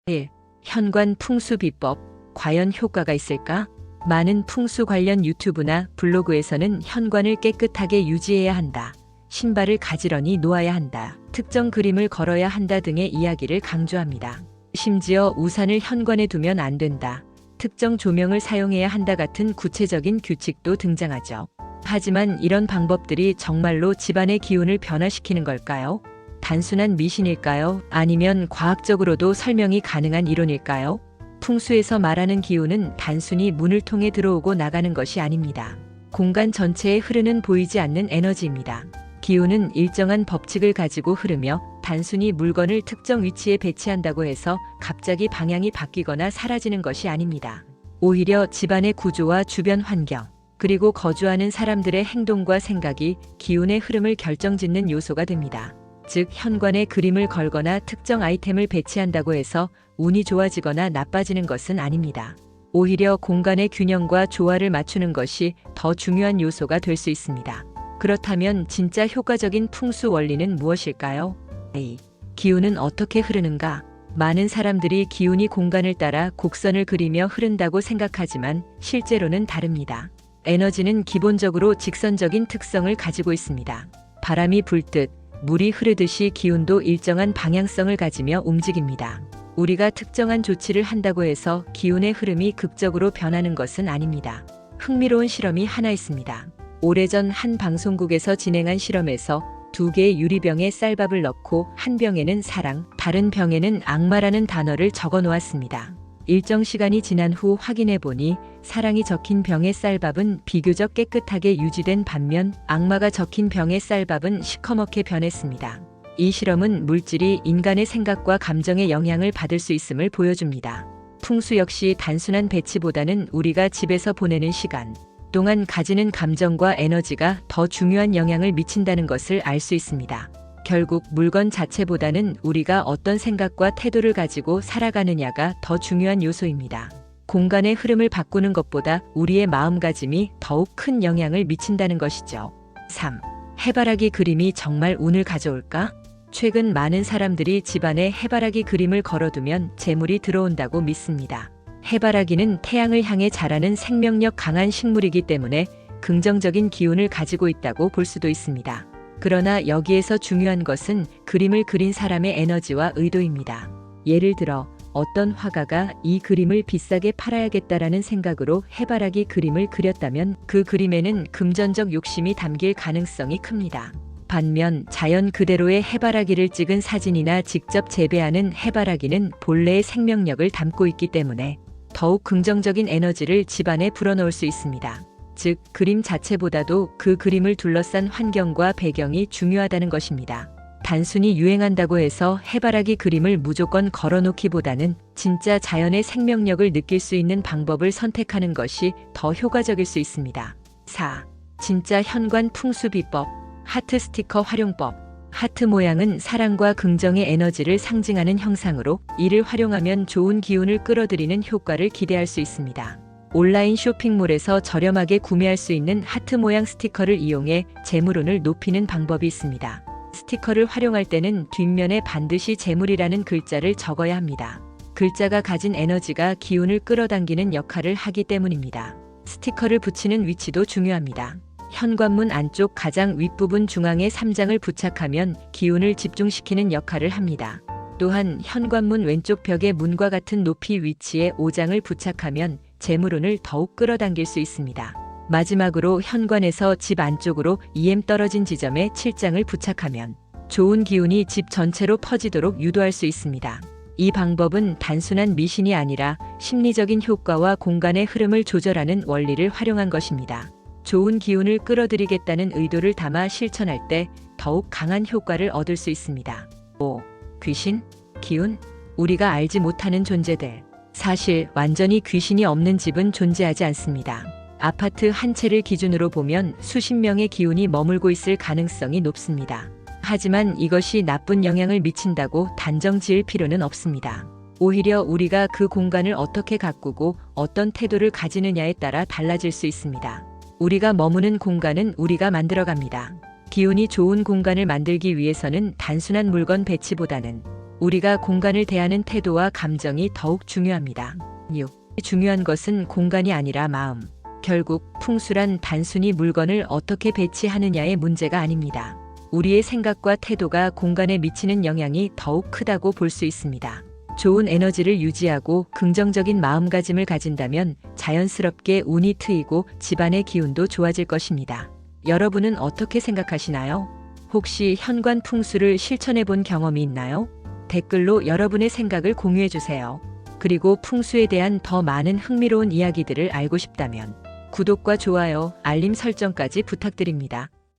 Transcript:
1. 현관 풍수 비법. 과연 효과가 있을까? 많은 풍수 관련 유튜브나 블로그에서는 현관을 깨끗하게 유지해야 한다, 신발을 가지런히 놓아야 한다, 특정 그림을 걸어야 한다 등의 이야기를 강조합니다. 심지어 우산을 현관에 두면 안 된다, 특정 조명을 사용해야 한다 같은 구체적인 규칙도 등장하죠. 하지만 이런 방법들이 정말로 집안의 기운을 변화시키는 걸까요? 단순한 미신일까요? 아니면 과학적으로도 설명이 가능한 이론일까요? 풍수에서 말하는 기운은 단순히 문을 통해 들어오고 나가는 것이 아닙니다. 공간 전체에 흐르는 보이지 않는 에너지입니다. 기운은 일정한 법칙을 가지고 흐르며 단순히 물건을 특정 위치에 배치한다고 해서 갑자기 방향이 바뀌거나 사라지는 것이 아닙니다. 오히려 집안의 구조와 주변 환경, 그리고 거주하는 사람들의 행동과 생각이 기운의 흐름을 결정짓는 요소가 됩니다. 즉, 현관에 그림을 걸거나 특정 아이템을 배치한다고 해서 운이 좋아지거나 나빠지는 것은 아닙니다. 오히려 공간의 균형과 조화를 맞추는 것이 더 중요한 요소가 될 수 있습니다. 그렇다면 진짜 효과적인 풍수 원리는 무엇일까요? A. 기운은 어떻게 흐르는가? 많은 사람들이 기운이 공간을 따라 곡선을 그리며 흐른다고 생각하지만 실제로는 다릅니다. 에너지는 기본적으로 직선적인 특성을 가지고 있습니다. 바람이 불듯 물이 흐르듯이 기운도 일정한 방향성을 가지며 움직입니다. 우리가 특정한 조치를 한다고 해서 기운의 흐름이 극적으로 변하는 것은 아닙니다. 흥미로운 실험이 하나 있습니다. 오래전 한 방송국에서 진행한 실험에서 2개의 유리병에 쌀밥을 넣고 한 병에는 사랑, 다른 병에는 악마라는 단어를 적어 놓았습니다. 일정 시간이 지난 후 확인해 보니 사랑이 적힌 병의 쌀밥은 비교적 깨끗하게 유지된 반면 악마가 적힌 병의 쌀밥은 시커멓게 변했습니다. 이 실험은 물질이 인간의 생각과 감정에 영향을 받을 수 있음을 보여줍니다. 풍수 역시 단순한 배치보다는 우리가 집에서 보내는 시간 동안 가지는 감정과 에너지가 더 중요한 영향을 미친다는 것을 알 수 있습니다. 결국 물건 자체보다는 우리가 어떤 생각과 태도를 가지고 살아가느냐가 더 중요한 요소입니다. 공간의 흐름을 바꾸는 것보다 우리의 마음가짐이 더욱 큰 영향을 미친다는 것이죠. 3. 해바라기 그림이 정말 운을 가져올까? 최근 많은 사람들이 집안에 해바라기 그림을 걸어두면 재물이 들어온다고 믿습니다. 해바라기는 태양을 향해 자라는 생명력 강한 식물이기 때문에 긍정적인 기운을 가지고 있다고 볼 수도 있습니다. 그러나 여기에서 중요한 것은 그림을 그린 사람의 에너지와 의도입니다. 예를 들어 어떤 화가가 이 그림을 비싸게 팔아야겠다라는 생각으로 해바라기 그림을 그렸다면 그 그림에는 금전적 욕심이 담길 가능성이 큽니다. 반면 자연 그대로의 해바라기를 찍은 사진이나 직접 재배하는 해바라기는 본래의 생명력을 담고 있기 때문에 더욱 긍정적인 에너지를 집안에 불어넣을 수 있습니다. 즉, 그림 자체보다도 그 그림을 둘러싼 환경과 배경이 중요하다는 것입니다. 단순히 유행한다고 해서 해바라기 그림을 무조건 걸어놓기보다는 진짜 자연의 생명력을 느낄 수 있는 방법을 선택하는 것이 더 효과적일 수 있습니다. 4. 진짜 현관 풍수 비법. 하트 스티커 활용법. 하트 모양은 사랑과 긍정의 에너지를 상징하는 형상으로 이를 활용하면 좋은 기운을 끌어들이는 효과를 기대할 수 있습니다. 온라인 쇼핑몰에서 저렴하게 구매할 수 있는 하트 모양 스티커를 이용해 재물운을 높이는 방법이 있습니다. 스티커를 활용할 때는 뒷면에 반드시 재물이라는 글자를 적어야 합니다. 글자가 가진 에너지가 기운을 끌어당기는 역할을 하기 때문입니다. 스티커를 붙이는 위치도 중요합니다. 현관문 안쪽 가장 윗부분 중앙에 3장을 부착하면 기운을 집중시키는 역할을 합니다. 또한 현관문 왼쪽 벽의 문과 같은 높이 위치에 5장을 부착하면 재물운을 더욱 끌어당길 수 있습니다. 마지막으로 현관에서 집 안쪽으로 2m 떨어진 지점에 7장을 부착하면 좋은 기운이 집 전체로 퍼지도록 유도할 수 있습니다. 이 방법은 단순한 미신이 아니라 심리적인 효과와 공간의 흐름을 조절하는 원리를 활용한 것입니다. 좋은 기운을 끌어들이겠다는 의도를 담아 실천할 때 더욱 강한 효과를 얻을 수 있습니다. 5. 귀신, 기운, 우리가 알지 못하는 존재들. 사실 완전히 귀신이 없는 집은 존재하지 않습니다. 아파트 한 채를 기준으로 보면 수십 명의 기운이 머물고 있을 가능성이 높습니다. 하지만 이것이 나쁜 영향을 미친다고 단정 지을 필요는 없습니다. 오히려 우리가 그 공간을 어떻게 가꾸고 어떤 태도를 가지느냐에 따라 달라질 수 있습니다. 우리가 머무는 공간은 우리가 만들어갑니다. 기운이 좋은 공간을 만들기 위해서는 단순한 물건 배치보다는 우리가 공간을 대하는 태도와 감정이 더욱 중요합니다. 6. 중요한 것은 공간이 아니라 마음. 결국 풍수란 단순히 물건을 어떻게 배치하느냐의 문제가 아닙니다. 우리의 생각과 태도가 공간에 미치는 영향이 더욱 크다고 볼 수 있습니다. 좋은 에너지를 유지하고 긍정적인 마음가짐을 가진다면 자연스럽게 운이 트이고 집안의 기운도 좋아질 것입니다. 여러분은 어떻게 생각하시나요? 혹시 현관 풍수를 실천해 본 경험이 있나요? 댓글로 여러분의 생각을 공유해 주세요. 그리고 풍수에 대한 더 많은 흥미로운 이야기들을 알고 싶다면 구독과 좋아요, 알림 설정까지 부탁드립니다.